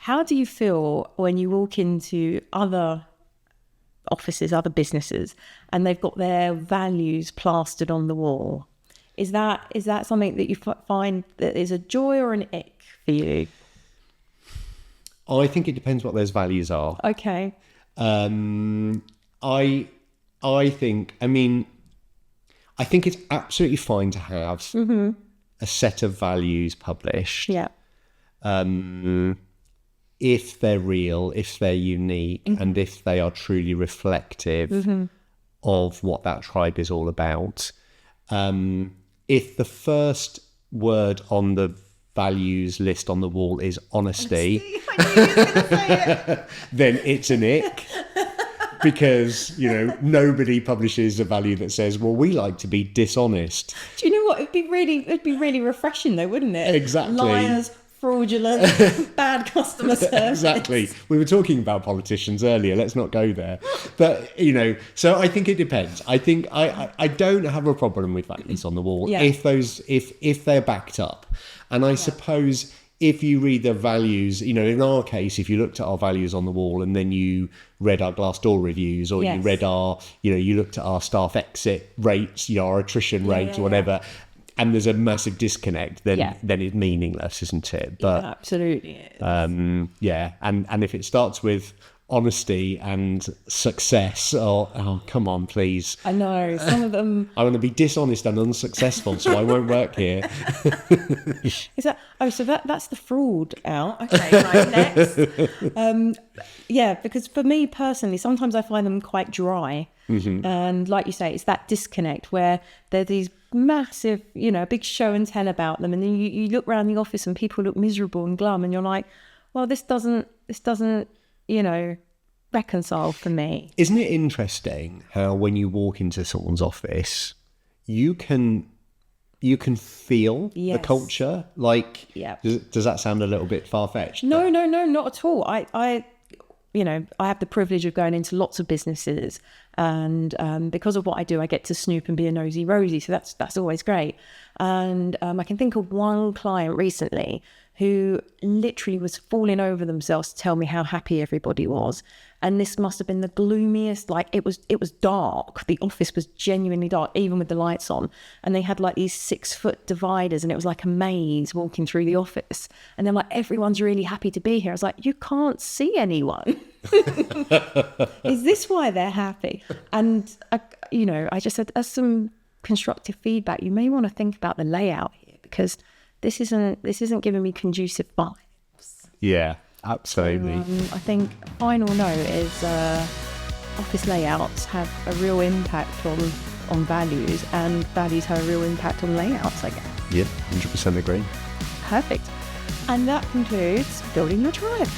How do you feel when you walk into other offices, other businesses, and they've got their values plastered on the wall? Is that something that you find that is a joy or an ick for you? I think it depends what those values are. Okay. I think it's absolutely fine to have a set of values published. Yeah. If they're real, if they're unique, and if they are truly reflective of what that tribe is all about. If the first word on the values list on the wall is honesty, I knew you were going to say it. then it's an ick. Because, nobody publishes a value that says, well, we like to be dishonest. Do you know what? It'd be really refreshing though, wouldn't it? Exactly. Liars, fraudulent, bad customer service. Exactly. We were talking about politicians earlier. Let's not go there. But, so I think it depends. I think I don't have a problem with values on the wall if they're backed up. And I suppose if you read the values, in our case, if you looked at our values on the wall and then you read our Glassdoor reviews, or you read our, you looked at our staff exit rates, our attrition rates, or whatever, and there's a massive disconnect, then it's meaningless, isn't it? But absolutely is. And if it starts with honesty and success, oh come on, please. I know some of them. I want to be dishonest and unsuccessful, so I won't work here. Is that? Oh, so that's the fraud out. Okay, right, next. Because for me personally, sometimes I find them quite dry, and like you say, it's that disconnect where there's these massive, big show and tell about them, and then you look around the office and people look miserable and glum, and you're like, well, this doesn't reconcile for me. Isn't it interesting how when you walk into someone's office, you can feel the culture? Like, does that sound a little bit far-fetched? No, not at all. I have the privilege of going into lots of businesses, and because of what I do, I get to snoop and be a nosy Rosie. So that's always great. And I can think of one client recently who literally was falling over themselves to tell me how happy everybody was. And this must have been the gloomiest, it was dark. The office was genuinely dark, even with the lights on. And they had these 6-foot dividers, and it was like a maze walking through the office. And they're like, everyone's really happy to be here. I was like, you can't see anyone. Is this why they're happy? And, I just said, as some constructive feedback, you may want to think about the layout here, because this isn't giving me conducive vibes. Yeah, absolutely. I think final note is office layouts have a real impact on values, and values have a real impact on layouts, I guess. Yeah, 100% agree. Perfect. And that concludes Building Your Tribe.